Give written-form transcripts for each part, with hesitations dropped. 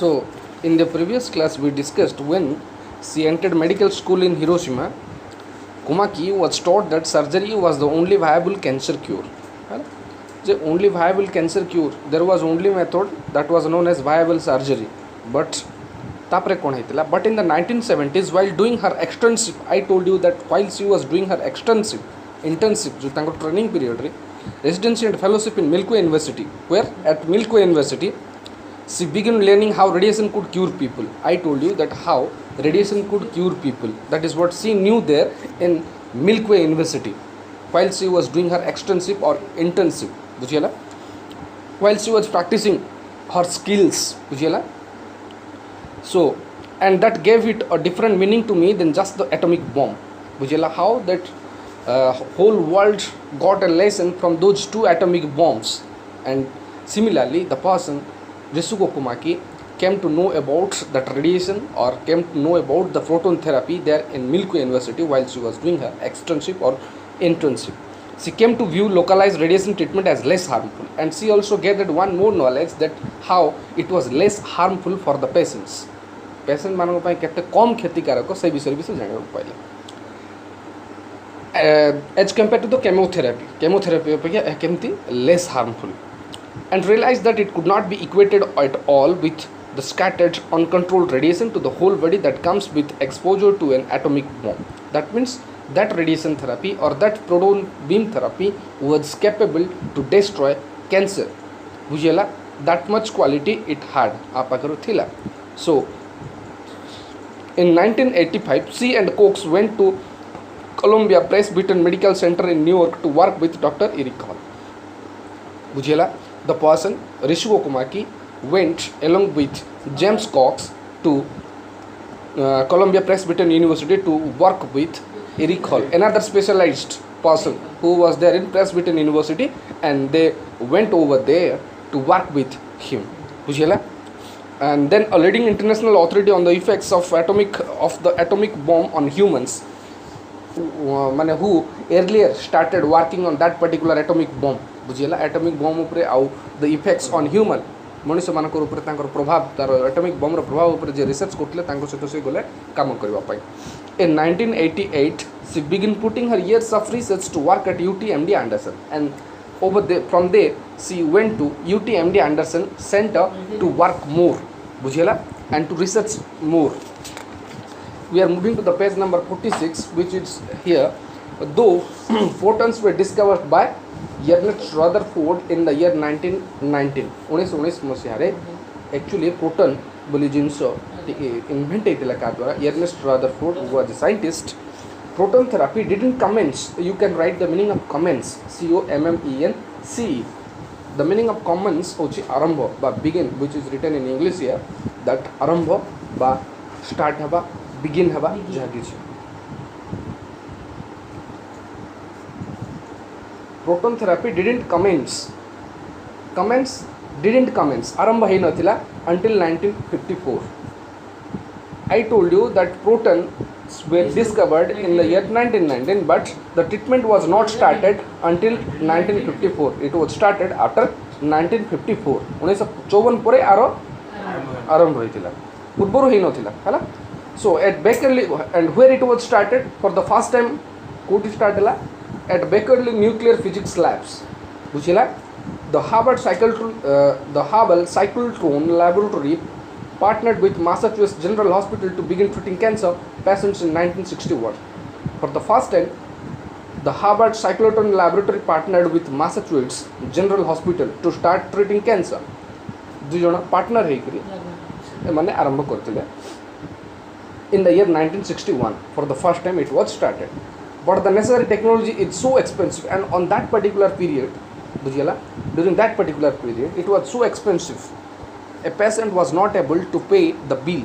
So, in the previous class, we discussed when she entered medical school in Hiroshima, Komaki was taught that surgery was the only viable cancer cure. Right? The only viable cancer cure, there was only method that was known as viable surgery. But but in the 1970s, while doing her extensive, I told you that while she was doing her intensive training period, residency and fellowship in Milkway University, where at Milkway University, she began learning how radiation could cure people. I told you that how radiation could cure people. That is what she knew there in Milkway University, while she was doing her extensive or intensive. बुझिएला? While she was practicing her skills, बुझिएला? So, and that gave it a different meaning to me than just the atomic bomb. बुझिएला? How that whole world got a lesson from those two atomic bombs, and similarly the person Risuko Komaki came to know about that radiation or came to know about the proton therapy there in Milkway University while she was doing her extensive or intensive. She came to view localized radiation treatment as less harmful, and she also gathered one more knowledge that how it was less harmful for the patients. Patient मानक पाए केते कम क्षतिकारक से विषय जानिबा पाइले. As compared to the chemotherapy अपेक्षा केमती less harmful, and realized that it could not be equated at all with the scattered uncontrolled radiation to the whole body that comes with exposure to an atomic bomb. That means that radiation therapy or that proton beam therapy was capable to destroy cancer. बुझेला? That much quality it had. आपाकरो थिला. So in 1985, she and Cox went to Columbia Presbyterian Medical Center in New York to work with Dr. Eric Hall. बुझेला? The person Risuko Komaki went along with James Cox to Columbia Presbyterian University to work with Eric Hall, another specialized person who was there in Presbyterian University, and they went over there to work with him. बुझेला? And then a leading international authority on the effects of the atomic bomb on humans, who earlier started working on that particular atomic bomb. बुझेला? Atomic bomb उपरे आउ the effects on human मनुष्य मानकर ऊपर तांकर प्रभाव तार एटॉमिक बम रो प्रभाव ऊपर जे रिसर्च करथिले तांको सहित से गले काम करबा पाई. In 1988, she began putting her years of research to work at UTMD Anderson, and from there she went to UTMD Anderson Center to work more, बुझेला, and to research more. We are moving to the page number 46, which is here. Though photons were discovered by Ernest Rutherford in the year 1919, 1919 Masih actually proton बोली जिनस invent होता क्या द्वारा Ernest Rutherford, who was a scientist. Proton therapy didn't commence. You can write the meaning of commence, COMMENCE. The meaning of commence होची आरंभ बा begin, which is written in English here, that आरंभ बा start हबा begin हबा जहाँ किसी. Proton therapy didn't commence. आरंभ ही नथिला until 1954. I told you that protons were discovered in the year 1919, but the treatment was not started until 1954. It was started after 1954. 1954 ପରେ आरंभ होइतिला, पूर्वरु ही नथिला हला. So at Beckerley, and where it was started for the first time, कोठी start हला at Beckerley Nuclear Physics Labs. बुझिला? The Hubble Cyclotron Laboratory partnered with Massachusetts General Hospital to begin treating cancer patients in 1961. For the first time, the Hubble Cyclotron Laboratory partnered with Massachusetts General Hospital to start treating cancer. दु जण partner हेकरी माने आरंभ करथिले in the year 1961. For the first time it was started, but the necessary technology is so expensive, and on that particular period, during that particular period it was so expensive. A patient was not able to pay the bill.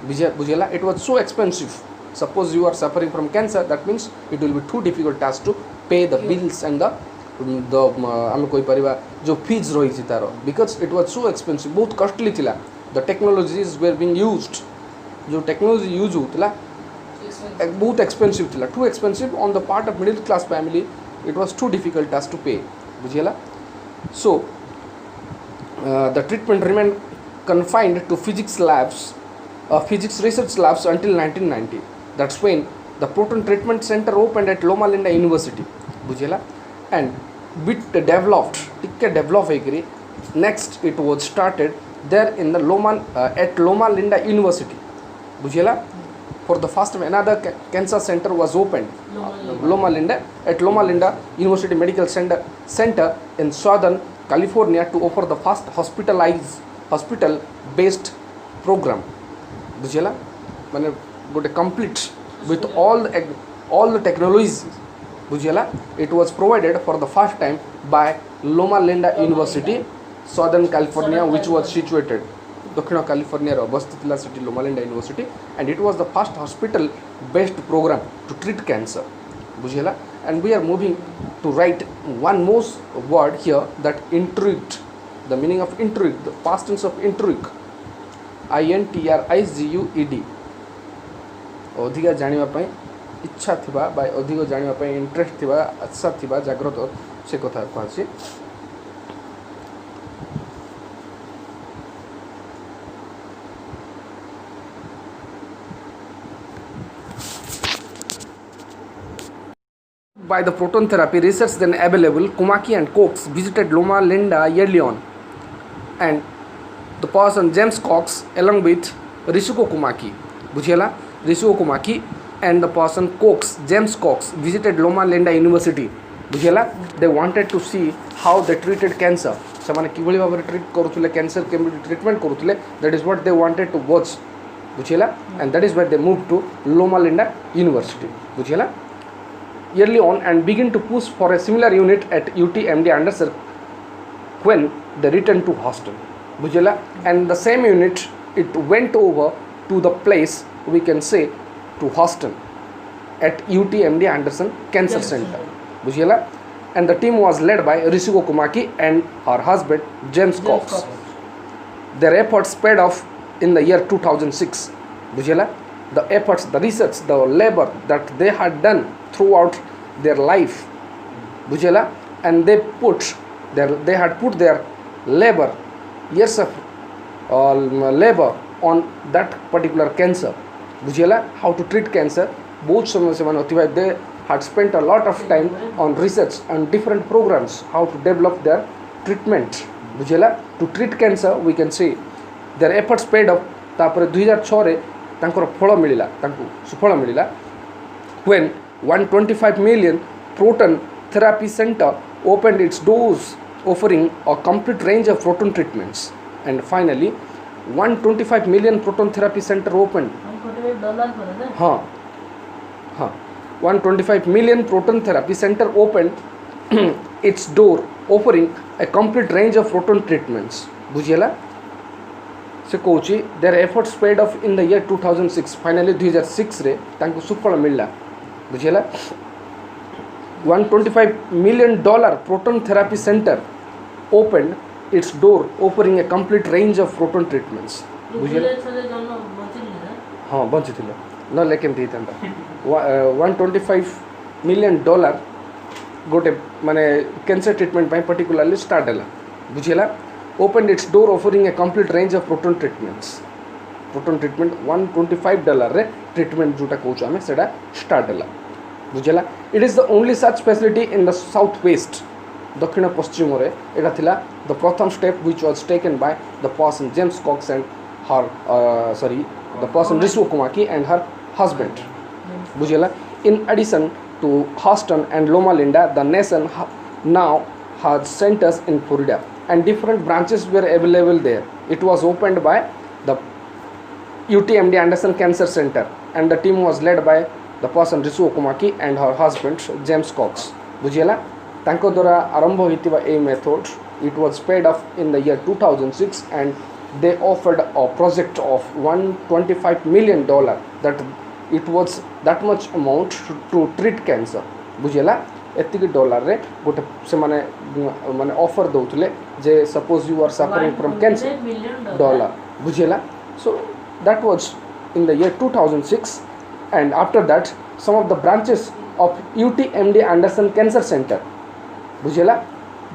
It was so expensive. Suppose you are suffering from cancer, that means it will be too difficult task to pay the bills and the आम कोई परिबा जो fees रही थी तारो, because it was so expensive, बहुत costly थिला. The technologies were being used, जो technology use होतला बहुत expensive थिला, too expensive on the part of middle class family. It was too difficult task to pay. बुझिएला? So the treatment remained confined to physics labs, physics research labs until 1990. That's when the proton treatment center opened at Loma Linda University. बुझेला and bit developed टिके develop ହେଇकरी next it was started there in the at Loma Linda University. बुझेला for the first time another cancer center was opened Loma Linda at Loma Linda University Medical Center in Southern California to offer the first hospital based program. बुझेला माने गोटे complete with all the technologies. बुझेला it was provided for the first time by Loma Linda University, Southern California, which was situated दक्षिण California अवस्थित थिला city Loma Linda university and it was the first hospital based program to treat cancer. बुझेला and we are moving to write one more word here that intrigued. The meaning of intrigue, the past tense of intrigue, INTRIGUED. अधिका जानिबा पई इच्छा थिबा बा अधिक जानिबा पई interest थिबा आशा थिबा जागृत से कथा कहछि. By the proton therapy research then available, Komaki and Cox visited Loma Linda early on, and the person James Cox along with Risuko Komaki, बुझेला Risuko Komaki and the person Cox, James Cox visited Loma Linda University. बुझेला they wanted to see how they treated cancer. ସେମାନେ କିଭଳି ଭାବରେ treat କରୁଥିଲେ cancer କେମିତି treatment କରୁଥିଲେ, that is what they wanted to watch. ବୁଝେଲା and that is why they moved to Loma Linda University. ବୁଝେଲା early on and begin to push for a similar unit at UTMD Anderson when they returned to Houston. Bujela and the same unit it went over to the place we can say to Houston at UTMD Anderson Cancer Center. Bujela and the team was led by Risuko Komaki and her husband James Cox. Their efforts paid off in the year 2006. Bujela the efforts, the research, the labor that they had done throughout their life, Bujela, and they had put their labor, years of labor on that particular cancer. Bujela, how to treat cancer. Both they had spent a lot of time on research and different programs, how to develop their treatment. Bujela, to treat cancer, we can say their efforts paid off. तापर 2006 रे तांकर फल मिलिला तांकु सुफल मिलिला when 125 million proton therapy center opened its doors offering a complete range of proton treatments. And finally 125 million proton therapy center opened. हाँ 125 million proton therapy center opened its door offering a complete range of proton treatments. बुझिएला से कहूँ their efforts paid off in the year 2006. Finally 2006 रे तांको सुफल मिलला. बुझिएला $125 million proton therapy center opened its door offering a complete range of proton treatments. बुझिएला हाँ bunchy थिले न लेकिन थी तंदा $125 million गोटे माने कैंसर ट्रीटमेंट पाई पर्टिकुलरली स्टार्ट हला. बुझिएला opened its door offering a complete range of proton treatments. Proton treatment $125 रे treatment जोटा कोच आमे सेडा स्टार्ट हला. बुझेला it is the only such facility in the southwest. दक्षिण पश्चिम रे एटा थिला the प्रथम step which was taken by the person James Cox and her the person Risuko Komaki and her husband. बुझेला in addition to Houston and Loma Linda, the nation now has centers in Florida and different branches were available there. It was opened by the UTMD Anderson Cancer Center and the team was led by the person Risuko Komaki and her husband James Cox. बुझिएला तांको द्वारा आरंभ होइतिबा ए method it was paid off in the year 2006 and they offered a project of $125 million that it was that much amount to treat cancer. बुझिएला एतिक dollar रे गोटे से माने ऑफर दउतले जे suppose you are suffering from cancer dollar. बुझिएला so that was in the year 2006 and after that some of the branches of UTMD Anderson Cancer Center, बुझिएला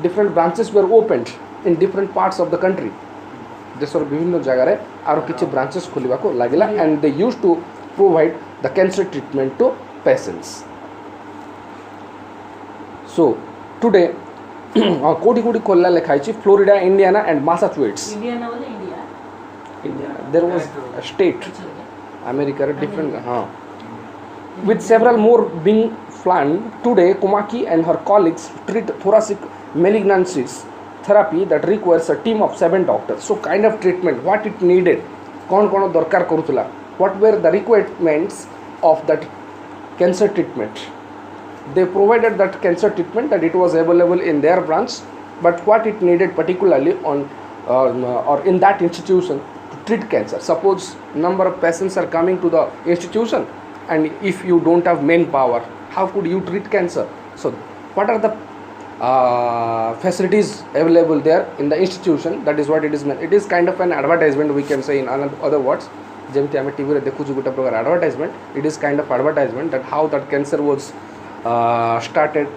different branches were opened in different parts of the country. देशर विभिन्न जगार आरो किछि branches खोलिबा को लागिला and they used to provide the cancer treatment to patients. So today कोटी कोटी खोलला लिखा है Florida, Indiana and Massachusetts. Indiana वाले India there was a state America different. हाँ, with several more being planned today, Komaki and her colleagues treat thoracic malignancies therapy that requires a team of 7 doctors. So kind of treatment what it needed, कौन कौन दरकार करूला, what were the requirements of that cancer treatment. They provided that cancer treatment that it was available in their branch, but what it needed particularly on or in that institution to treat cancer. Suppose number of patients are coming to the institution, and if you don't have manpower, how could you treat cancer? So what are the facilities available there in the institution? That is what it is meant. It is kind of an advertisement, we can say in other words. जेमती आम TV देखु गोटे प्रकार advertisement. It is kind of advertisement that how that cancer was started,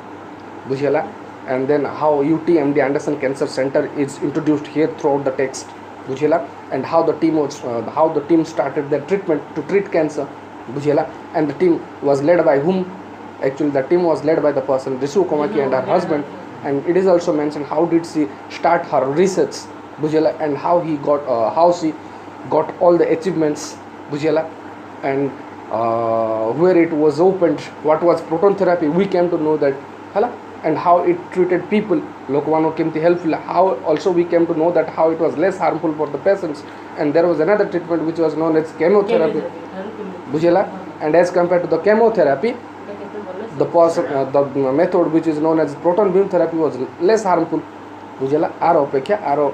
बुझेला, and then how UTMD Anderson Cancer Center is introduced here throughout the text, बुझेला, and how the team started their treatment to treat cancer, बुझेला, and the team was led by whom? Actually the team was led by the person Risu Komaki and her husband, and it is also mentioned how did she start her research, बुझेला, and how she got all the achievements, बुझेला, and where it was opened, what was proton therapy, we came to know that, hala, and how it treated people, lokmano kemti helpful, how also we came to know that how it was less harmful for the patients, and there was another treatment which was known as chemotherapy, bujela, and as compared to the chemotherapy, the method which is known as proton beam therapy was less harmful, bujela, aro apeksha aro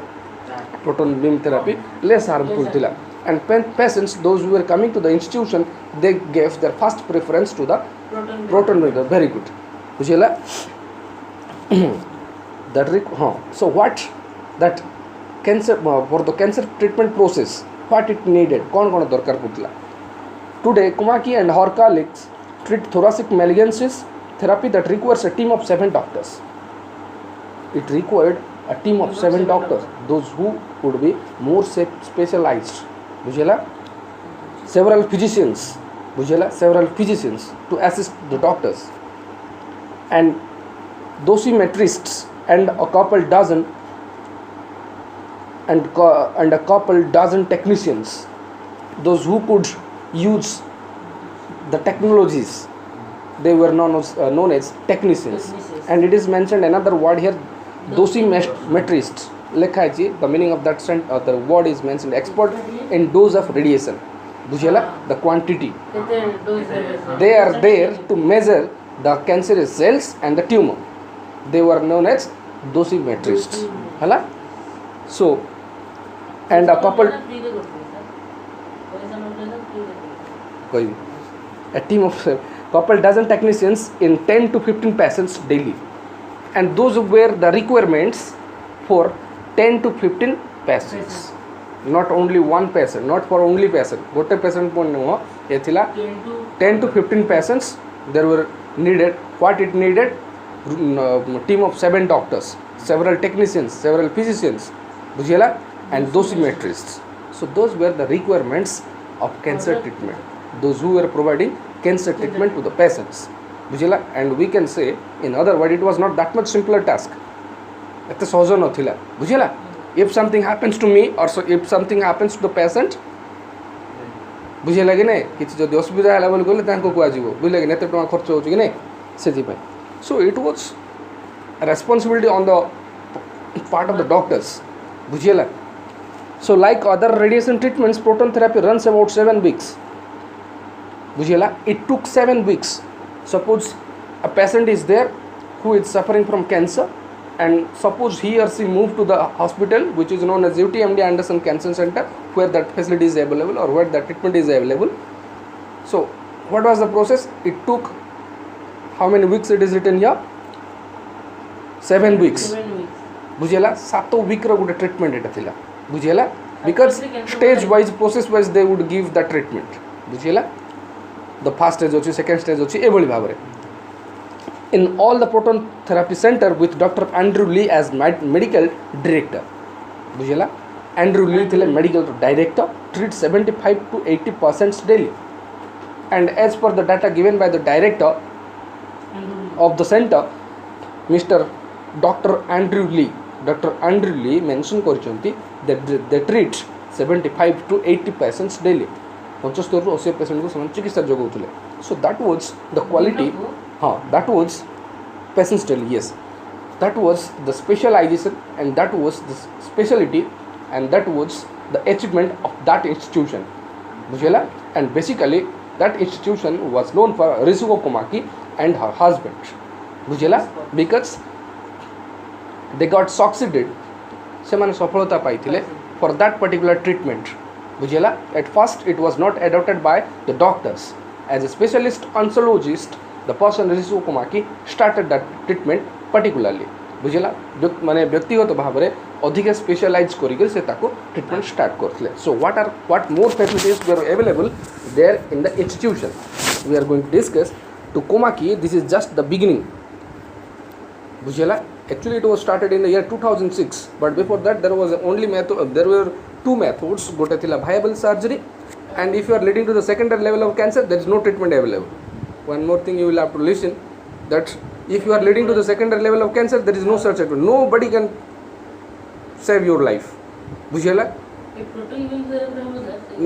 proton beam therapy less harmful thila. And patients, those who were coming to the institution, they gave their first preference to the proton beam. Very good, बुझेला. So what that cancer for the cancer treatment process, what it needed, कौन कौन दरकार पड़ला. Today, Komaki and her colleagues treat thoracic malignancies therapy that requires a team of 7 doctors. It required a team of 7 doctors, those who would be more specialized, बुझेला, several physicians, बुझेला, several physicians to assist the doctors, and dosimetrists and a couple dozen technicians, those who could use the technologies. They were known as technicians. And it is mentioned another word here, dosimetrists. The meaning of that the word is mentioned, expert in dose of radiation, बुझेला, the quantity. They are there to measure the cancerous cells and the tumor. They were known as dosimetrists, hala. So and a team of couple dozen technicians in 10 to 15 patients daily, and those were the requirements for 10 to 15 patients, not only one patient, not for only patient, gote patient pon no, ye thila 10 to 15 patients there were needed. What it needed? Team of 7 doctors, several technicians, several physicians, बुझेला, and dosimetrists. So those were the requirements of cancer treatment, those who were providing cancer treatment to the patients, बुझेला. And we can say in other words, it was not that much simpler task, एते सहज नथिला, बुझेला. If something happens to me or so if something happens to the patient, बुझेला कि नहीं, किछि जदि असुविधा होला बोल गले तांको कुआ जीवो, बुझले कि एते टका खर्च होछि कि नहीं, सेथि पय. So it was a responsibility on the part of the doctors, बुझेला. So like other radiation treatments, proton therapy runs about 7 weeks, बुझेला. It took 7 weeks. Suppose a patient is there who is suffering from cancer, and suppose he or she moved to the hospital which is known as UTMD Anderson Cancer Center, where that facility is available or where that treatment is available. So what was the process? It took how many weeks? It is written here 7 weeks, बुझेला. 7 week रो गुटे treatment एटा थिला, बुझेला, because stage wise process wise they would give the treatment, बुझेला. The first stage होछि, second stage होछि, एभली भाबरे. In all the proton therapy center with Dr. Andrew Lee as medical director, बुझेला. Andrew Lee thile medical director, treat 75 to 80% daily. And as per the data given by the director of the center, Mr. Dr. Andrew Lee mention korichonti that they treat 75 to 80% daily. 75 ରୁ 80% को ସେମାନେ ଚିକିତ୍ସା ଯୋଗାଉଥିଲେ. So that was the quality. That was patients daily. Yes, that was the specialization and that was the speciality and that was the achievement of that institution. बुझेला. And basically that institution was known for Risuko Komaki and her husband. बुझेला. Because they got succeeded, ସେମାନେ ସଫଳତା ପାଇଥିଲେ for that particular treatment. बुझेला. At first it was not adopted by the doctors. As a specialist oncologist, the person Risuko Komaki started that treatment particularly. बुझेला. माने व्यक्तिगत भाव में अधिक स्पेशलाइज करिक से ताको ट्रीटमेंट स्टार्ट करथिले. So what more facilities were available there in the institution we are going to discuss. टू कोमाकी this is just the beginning. बुझेला. Actually it was started in the year 2006, but before that there was only there were two methods. गोटे थिला viable surgery, and if you are leading to the secondary level of cancer, there is no treatment available. One more thing you will have to listen, that if you are leading to the secondary level of cancer, there is no such treatment. Nobody can save your life. बुझेला.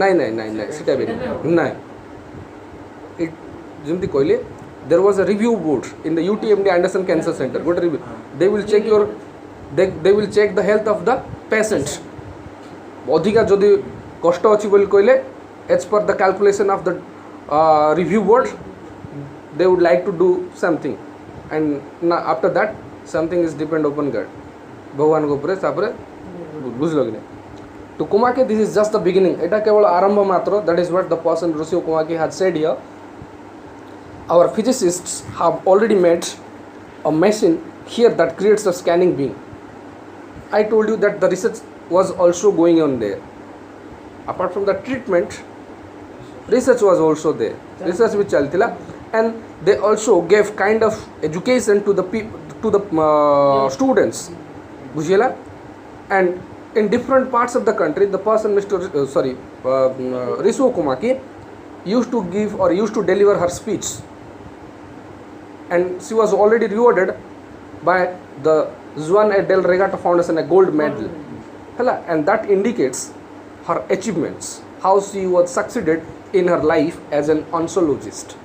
नहीं सीटा भी नहीं. It जेमती कहले there was a review board in the UTMD Anderson Cancer Center. Good review. They will check your they will check the health of the patient. अधिका जदि कष्ट अछि बोली कहले, as per the calculation of the review board, they would like to do something, and after that something is depend upon God. भगवान को ऊपर तापर बुझलो कि नहीं. To Komaki, this is just the beginning. एटा केवल आरंभ मात्र. That is what the person Risuko Komaki had said here. Our physicists have already made a machine here that creates a scanning beam. I told you that the research was also going on there. Apart from the treatment, research was also there. Research which chaltila, and they also gave kind of education to the students. Bujela. And in different parts of the country, the person Risuko Komaki used to give or used to deliver her speech. And she was already rewarded by the Juan Del Regato Foundation a gold medal. And that indicates her achievements, how she was succeeded in her life as an oncologist.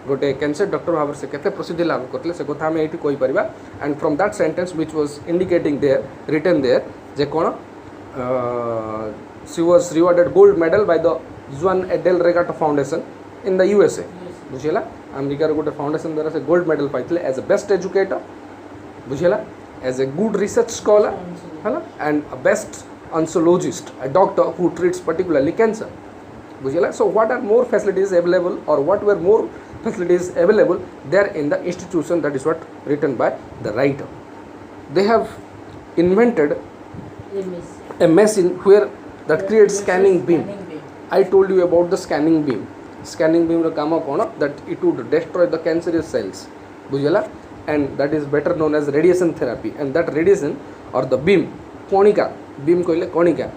गोटे cancer doctor भाव से केते प्रसिद्धि लाभ करले से कथा हम एठी कोइ परिबा. And from that sentence which was indicating there, written there, J cone she was rewarded gold medal by the Juan Del Regato Foundation in the USA. बुझेला. अमेरिकार गोटे फाउंडेशन द्वारा से गोल्ड मेडल पाइथिले एज अ बेस्ट एजुकेटर. बुझेला. As a good research scholar, हैला, and a best oncologist, a doctor who treats particularly cancer. बुझेला. So what are more facilities available, or what were more facilities available there in the institution? That is what written by the writer. They have invented a machine where that creates scanning beam. I told you about the scanning beam. Scanning beam ro काम कोन, that it would destroy the cancerous cells. बुझेला. And that is better known as radiation therapy. And that radiation or the beam, konika, beam कहले konika,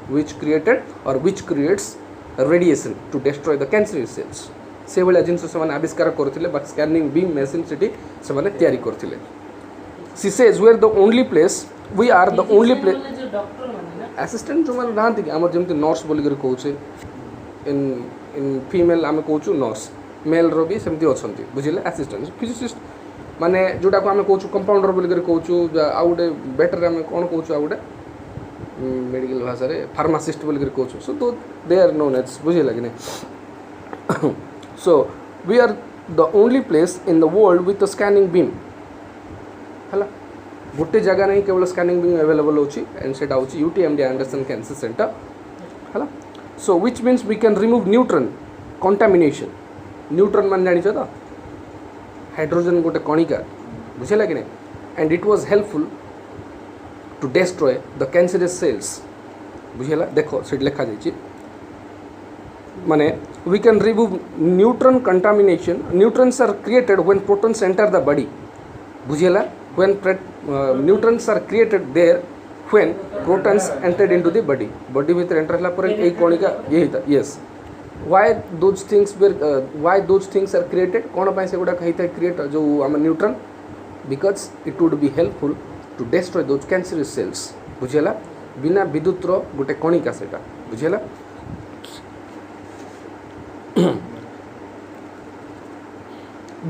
which creates radiation to destroy the cancerous cells. से भले जिनस से आविष्कार करथिले, but scanning beam machine city से माने तैयारी करथिले. She says we are the only place, assistant जो माने रहंती कि हमर जेमति नर्स बोली कर कहू छे, in female आमे कहू छु नर्स, मेल रो भी सेमति अछंती. बुझिले. असिस्टेंट फिजिसिस्ट माने जोटा को आमे कहू छु कंपाउंडर बोली कर कहू छु, आ गुटे बेटर आमे कोन कहू छु, आ गुटे मेडिकल भाषा रे फार्मासिस्ट बोली कर कहू छु. सो तो दे आर नोन एज. बुझिले कि नै. So we are the only place in the world with a scanning beam. हला गोटे जगह नहीं केवल स्कैनिंग बीम अवेलेबल होची, एंड सेटा होची यूटीएमडी एंडरसन कैंसर सेंटर. हला. So which means we can remove neutron contamination. Neutron मान जानि छ त हाइड्रोजन गोटे कणिका. बुझिला कि नै. And it was helpful to destroy the cancerous cells. बुझिला. देखो सेट लिखा जाई छी माने we can remove neutron contamination. Neutrons are created when protons enter the body. बुझिला. When neutrons are created there when protons entered into the body भितर enter होला पर एक कणिका ये होता yes why those things are created कौन पाई से गुडा कहिता create जो हम neutron because it would be helpful to destroy those cancerous cells बुझेला बिना विद्युत रो गोटे कणिका सेटा बुझेला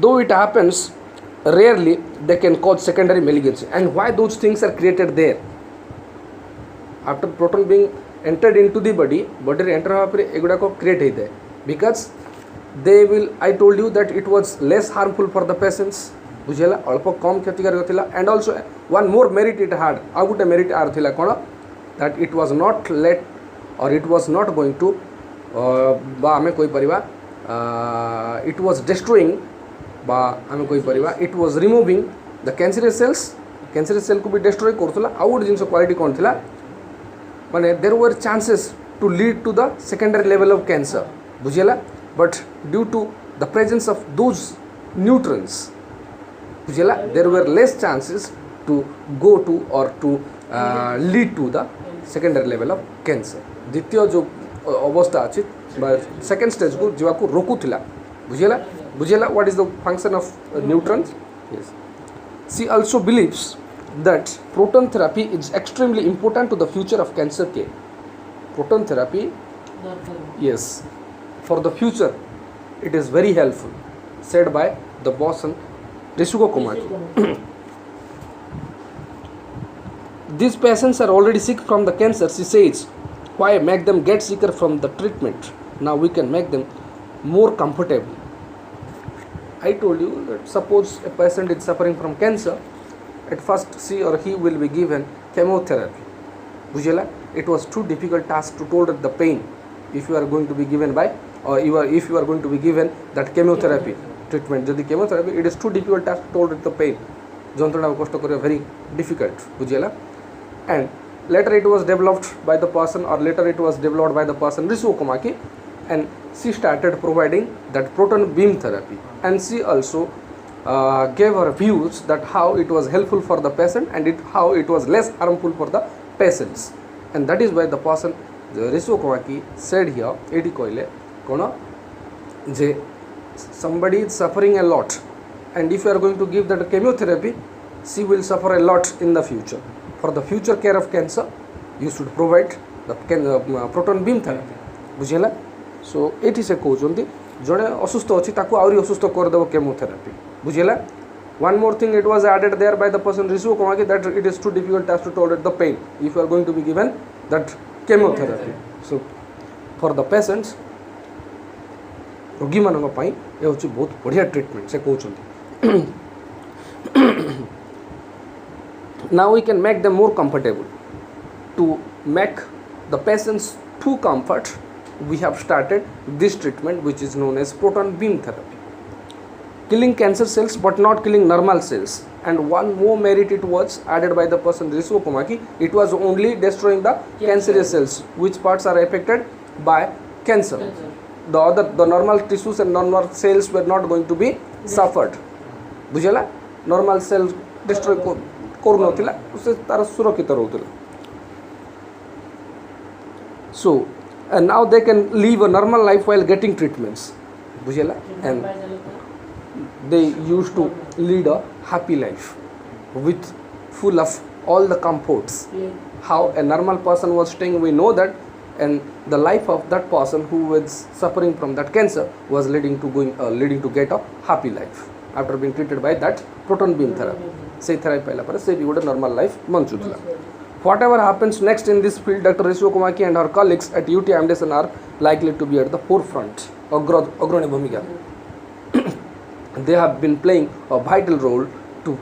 though it happens rarely they can cause secondary malignancy and why those things are created there after proton being entered into the body रे enter हवा पर एगुड़ा को create होता है because they will I told you that it was less harmful for the patients बुझेला अल्प कम क्षतिकारक थिला and also one more merit it had uh Gute merit are थिला कोन that it was not let or it was not going to बा हमें कोई परिवा it was destroying बा हमें कोई परिवा it was removing the cancerous cell को भी destroy करथला आ गुटे जिंस quality कोन थिला माने there were chances to lead to the secondary level of cancer बुझेला but due to the presence of those neutrons बुझेला there were less chances to go to or to lead to the secondary level of cancer द्वितीय जो अवस्था अछि second stage को जीवा को रोकुथिला बुझेला what is the function of neutrons yes she also believes that proton therapy is extremely important to the future of cancer care proton therapy yes for the future it is very helpful said by the boson Risuko Komaki these patients are already sick from the cancer she says why make them get sicker from the treatment now we can make them more comfortable I told you that suppose a patient is suffering from cancer at first she or he will be given chemotherapy Bujela it was too difficult task to tolerate the pain if you are going to be given by or if you are going to be given that chemotherapy treatment jodi chemotherapy it is too difficult task to tolerate the pain jantrana kosto kare very difficult Bujela and later it was developed by the person or later it was developed by the person Risuko Komaki and she started providing that proton beam therapy and she also gave her views that how it was helpful for the patient and how it was less harmful for the patients and that is why the person Risuko Komaki said here eti koile kono je somebody is suffering a lot and if you are going to give that chemotherapy she will suffer a lot in the future for the future care of cancer you should provide the proton beam therapy बुझेला so एठी से कहउचंती जणे असुस्थ अछि ताकू आउरी असुस्थ कर देबो chemotherapy बुझेला one more thing it was added there by the person Risuko Komaki that it is too difficult task to tolerate the pain if you are going to be given that chemotherapy so for the patients रोगी मानक पई ए होची बहुत बढ़िया treatment से कहउचंती now we can make them more comfortable to make the patients to comfort we have started this treatment which is known as proton beam therapy killing cancer cells but not killing normal cells and one more merit it was added by the person Risuko Komaki it was only destroying the cancerous cells which parts are affected by cancer the normal tissues and normal cells were not going to be suffered बुझेला normal cells destroy करू नथिला उसे तार सुरक्षित रहउतला so and now they can live a normal life while getting treatments बुझेला and they used to lead a happy life with full of all the comforts how a normal person was staying we know that and the life of that person who was suffering from that cancer was leading to get a happy life after being treated by that proton beam therapy say therapy pahila pare se bi gote normal life manchutla whatever happens next in this field Dr. Risuko Komaki and her colleagues at UT Amdesen are likely to be at the forefront agrani bhumika they have been playing a vital role to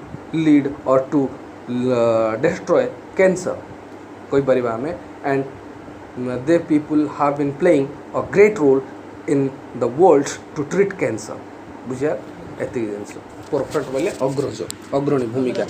lead or to destroy cancer koi pariba ame and they people have been playing a great role in the world to treat cancer बुझिया एति जिंस perfect बोले अग्रणी भूमिका